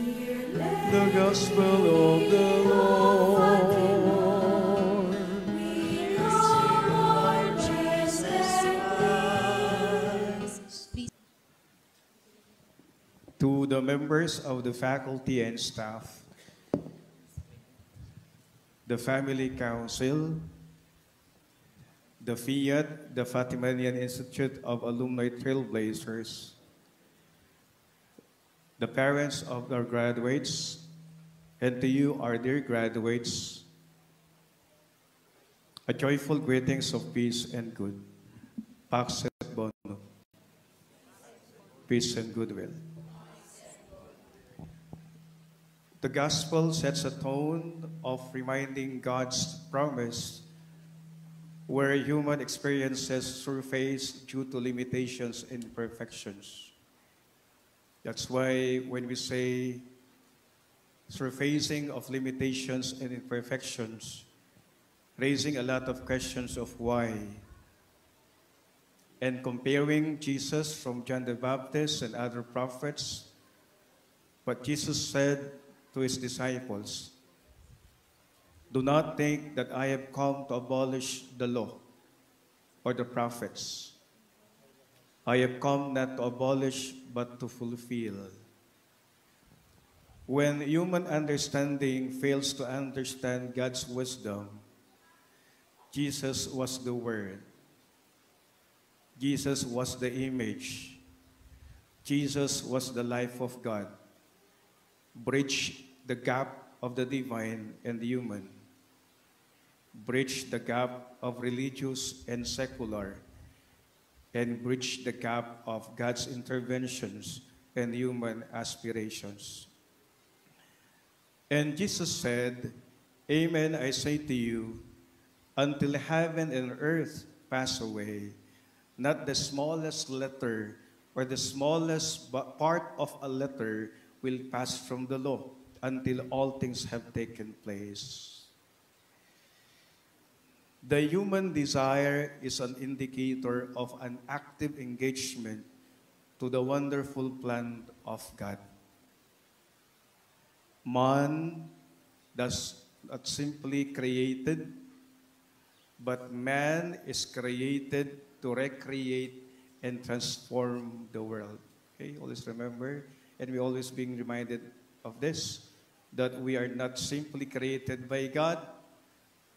The gospel of the Lord. To the members of the faculty and staff, the Family Council, the FIAT, the Fatimanian Institute of Alumni Trailblazers, the parents of our graduates, and to you, our dear graduates, a joyful greetings of peace and good. Pax et bonum. Peace and goodwill. The gospel sets a tone of reminding God's promise where human experiences surface due to limitations and imperfections. That's why when we say surfacing of limitations and imperfections, raising a lot of questions of why, and comparing Jesus from John the Baptist and other prophets, what Jesus said to his disciples, "Do not think that I have come to abolish the law or the prophets. I have come not to abolish, but to fulfill." When human understanding fails to understand God's wisdom, Jesus was the Word. Jesus was the image. Jesus was the life of God. Bridge the gap of the divine and the human. Bridge the gap of religious and secular. And bridge the gap of God's interventions and human aspirations. And Jesus said, "Amen, I say to you, until heaven and earth pass away, not the smallest letter or the smallest part of a letter will pass from the law until all things have taken place." The human desire is an indicator of an active engagement to the wonderful plan of God. Man does not simply created, but man is created to recreate and transform the world. Okay, always remember, and we always being reminded of this, that we are not simply created by God,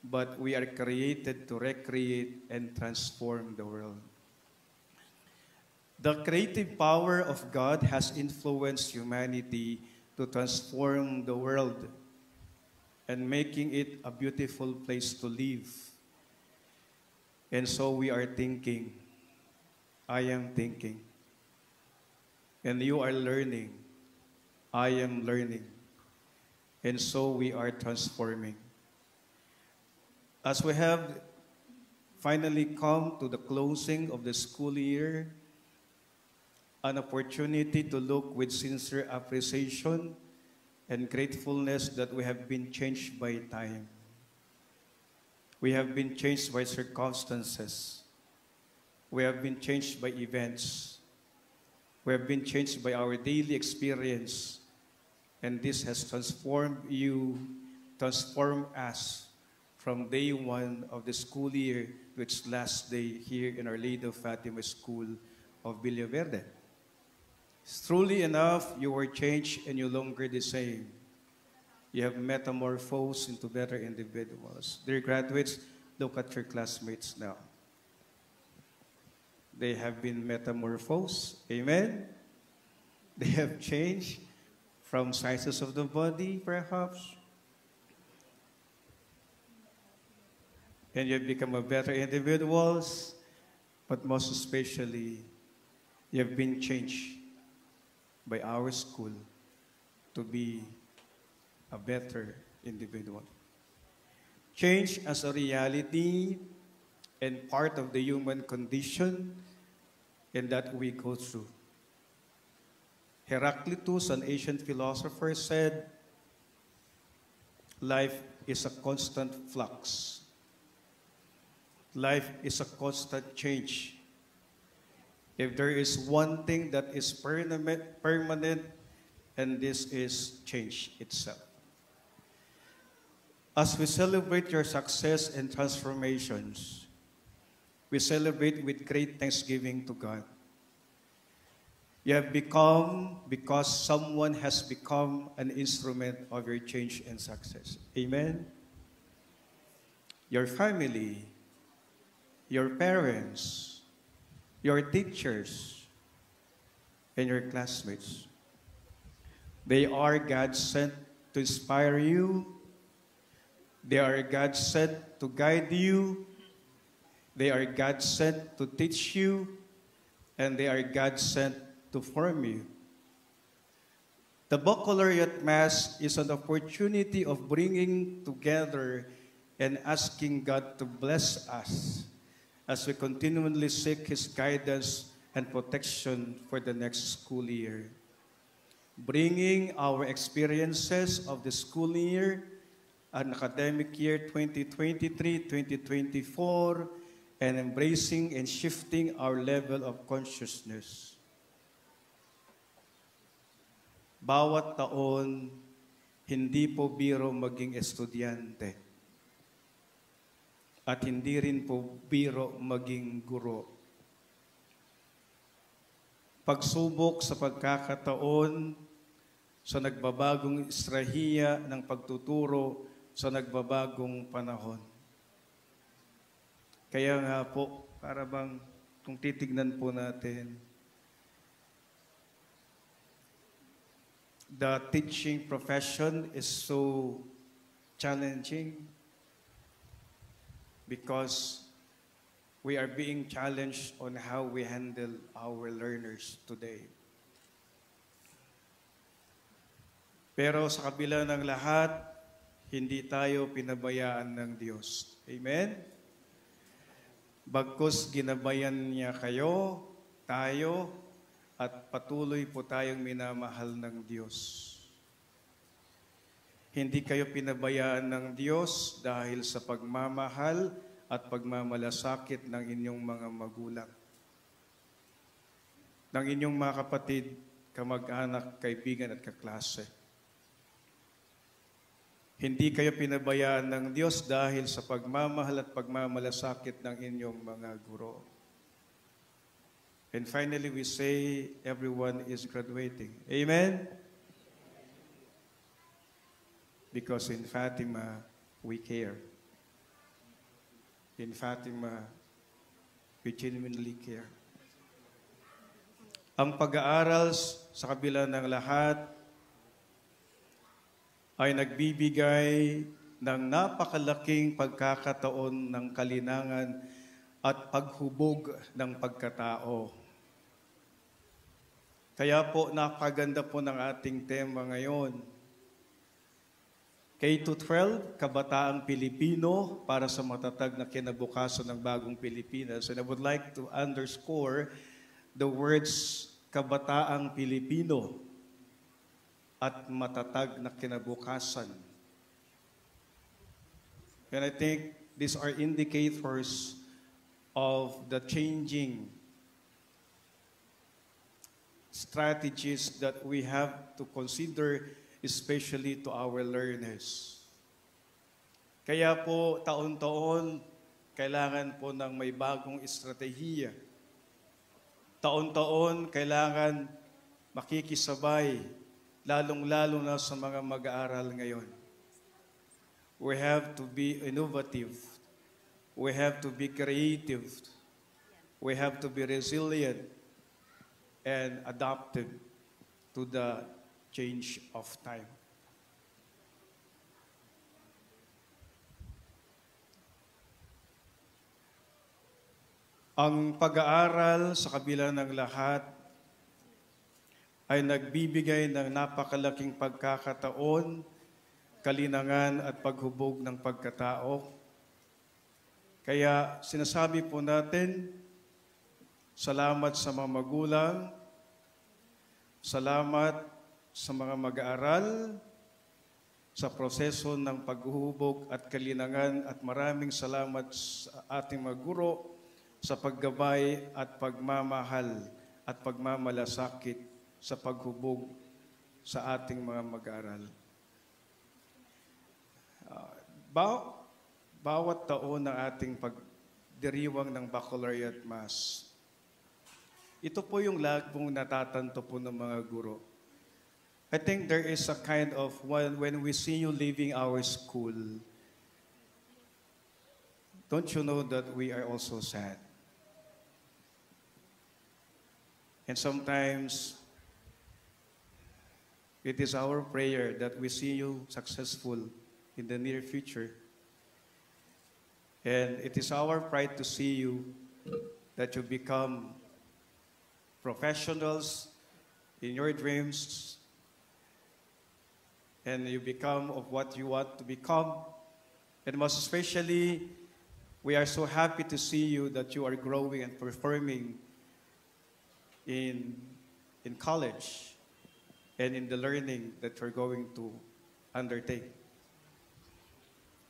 but we are created to recreate and transform the world. The creative power of God has influenced humanity to transform the world and making it a beautiful place to live. And so we are thinking, I am thinking, and you are learning, I am learning, and so we are transforming. As we have finally come to the closing of the school year, an opportunity to look with sincere appreciation and gratefulness that we have been changed by time. We have been changed by circumstances. We have been changed by events. We have been changed by our daily experience. And this has transformed you, transformed us from day one of the school year to its last day here in Our Lady of Fatima School of Villaverde. Truly enough, you were changed and you're no longer the same. You have metamorphosed into better individuals. Dear graduates, look at your classmates now. They have been metamorphosed. Amen? They have changed from sizes of the body, perhaps. And you have become a better individuals, but most especially, you have been changed by our school to be a better individual. Change as a reality and part of the human condition and that we go through. Heraclitus, an ancient philosopher, said, life is a constant flux. Life is a constant change. If there is one thing that is permanent and this is change itself. As we celebrate your success and transformations, we celebrate with great thanksgiving to God. You have become because someone has become an instrument of your change and success. Amen? Your family, your parents, your teachers, and your classmates. They are God sent to inspire you. They are God sent to guide you. They are God sent to teach you. And they are God sent to form you. The Baccalaureate Mass is an opportunity of bringing together and asking God to bless us as we continually seek His guidance and protection for the next school year. Bringing our experiences of the school year, an academic year 2023-2024, and embracing and shifting our level of consciousness. Bawat taon, hindi po biro maging estudyante. At hindi rin po biro maging guro. Pagsubok sa pagkakataon sa nagbabagong estrahiya ng pagtuturo sa nagbabagong panahon. Kaya nga po, para bang kung titignan po natin, the teaching profession is so challenging because we are being challenged on how we handle our learners today. Pero sa kabila ng lahat, hindi tayo pinabayaan ng Diyos. Amen? Bagkus ginabayan niya kayo, tayo, at patuloy po tayong minamahal ng Diyos. Hindi kayo pinabayaan ng Diyos dahil sa pagmamahal at pagmamalasakit ng inyong mga magulang, ng inyong mga kapatid, kamag-anak, kaibigan at kaklase. Hindi kayo pinabayaan ng Diyos dahil sa pagmamahal at pagmamalasakit ng inyong mga guro. And finally, we say everyone is graduating. Amen? Because in Fatima, we care. In Fatima, we genuinely care. Ang pag-aaral sa kabila ng lahat ay nagbibigay ng napakalaking pagkakataon ng kalinangan at paghubog ng pagkatao. Kaya po, napaganda po ng ating tema ngayon. K-12, Kabataang Pilipino para sa matatag na kinabukasan ng bagong Pilipinas. And I would like to underscore the words Kabataang Pilipino at matatag na kinabukasan. And I think these are indicators of the changing strategies that we have to consider, especially to our learners. Kaya po, taon-taon, kailangan po ng may bagong estratehiya. Taon-taon, kailangan makikisabay, lalong-lalo na sa mga mag-aaral ngayon. We have to be innovative. We have to be creative. We have to be resilient and adaptive to the change of time. Ang pag-aaral sa kabila ng lahat ay nagbibigay ng napakalaking pagkakataon, kalinangan at paghubog ng pagkatao. Kaya sinasabi po natin, salamat sa mga magulang, salamat sa mga mag-aaral, sa proseso ng paghuhubog at kalinangan at maraming salamat sa ating mga guro sa paggabay at pagmamahal at pagmamalasakit sa paghubog sa ating mga mag-aaral. Ba- Bawat taon ng ating pagdiriwang ng Baccalaureate Mass, ito po yung lag pong natatanto po ng mga guro. I think there is a kind of, when we see you leaving our school, don't you know that we are also sad? And sometimes, it is our prayer that we see you successful in the near future. And it is our pride to see you, that you become professionals in your dreams, and you become of what you want to become. And most especially, we are so happy to see you that you are growing and performing in college and in the learning that you're going to undertake.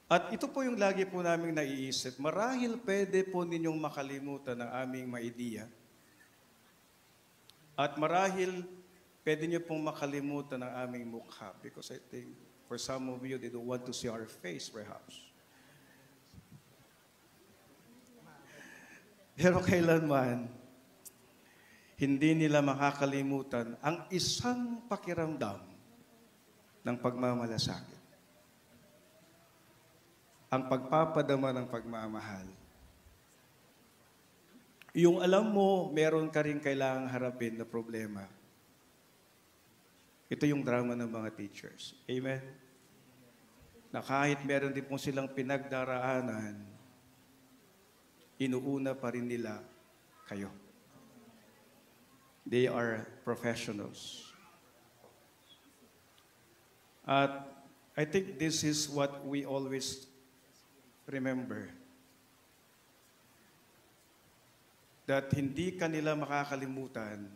At ito po yung lagi po naming naiisip, marahil pwede po ninyong makalimutan ang aming maidiya. At marahil pwede niyo pong makalimutan ang aming mukha, because I think for some of you, they don't want to see our face perhaps. Pero kailanman, hindi nila makakalimutan ang isang pakiramdam ng pagmamalasakit. Ang pagpapadama ng pagmamahal. Yung alam mo, meron ka rin kailangang harapin na problema. Ito yung drama ng mga teachers. Amen? Na kahit meron din po silang pinagdaraanan, inuuna pa rin nila kayo. They are professionals. At I think this is what we always remember. That hindi kanila makakalimutan.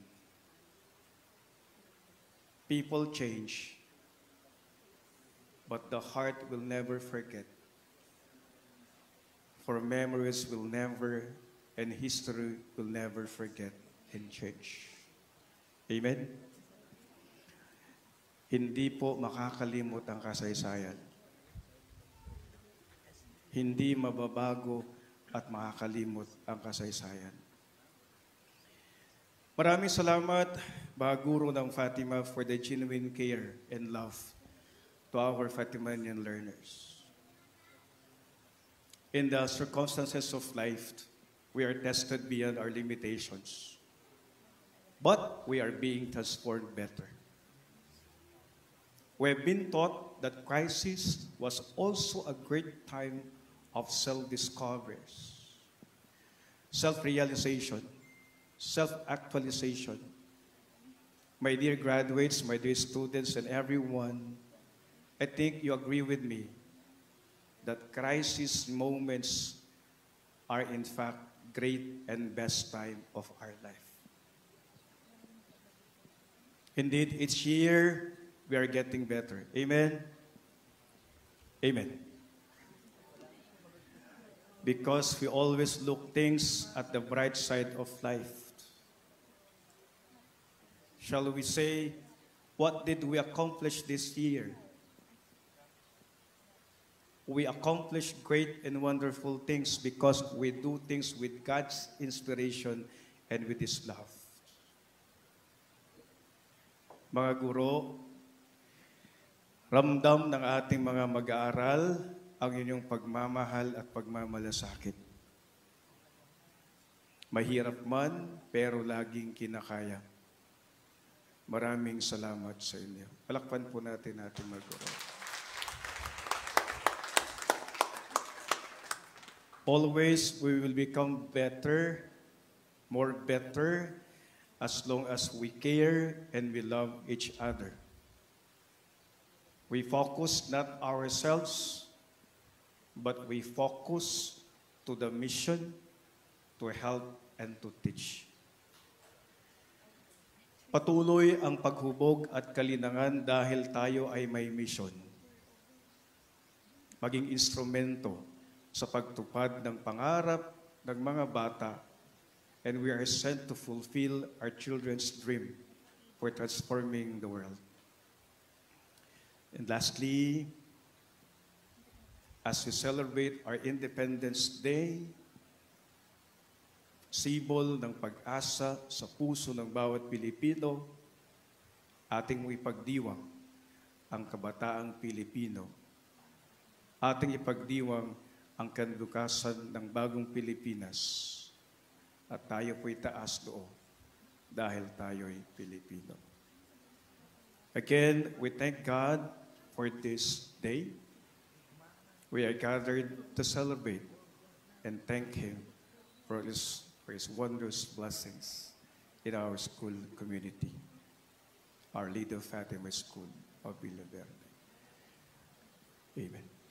People change, but the heart will never forget. For memories will never, and history will never forget and change. Amen? Hindi po makakalimot ang kasaysayan. Hindi mababago at makakalimot ang kasaysayan. Maraming salamat, mga guro ng Fatima, for the genuine care and love to our Fatimanian learners. In the circumstances of life, we are tested beyond our limitations. But we are being transformed better. We have been taught that crisis was also a great time of self-discoveries, self-realization, self-actualization. My dear graduates, my dear students, and everyone, I think you agree with me that crisis moments are in fact great and best time of our life. Indeed, each year we are getting better. Amen? Amen. Because we always look things at the bright side of life. Shall we say, what did we accomplish this year? We accomplished great and wonderful things because we do things with God's inspiration and with His love. Mga guro, ramdam ng ating mga mag-aaral ang inyong pagmamahal at pagmamalasakit. Mahirap man, pero laging kinakaya. Maraming salamat sa inyo. Palakpan po natin ating mga guro. Always, we will become better, more better, as long as we care and we love each other. We focus not ourselves, but we focus to the mission, to help and to teach. Patuloy ang paghubog at kalinangan dahil tayo ay may mission. Maging instrumento sa pagtupad ng pangarap ng mga bata, and we are sent to fulfill our children's dream for transforming the world. And lastly, as we celebrate our Independence Day, sibol ng pag-asa sa puso ng bawat Pilipino, ating ipagdiwang ang kabataang Pilipino. Ating ipagdiwang ang kanlukasan ng bagong Pilipinas. At tayo po'y taas loob dahil tayo'y Pilipino. Again, we thank God for this day. We are gathered to celebrate and thank Him for His wondrous blessings in our school community, our Lido Fatima School of Villa Verde. Amen.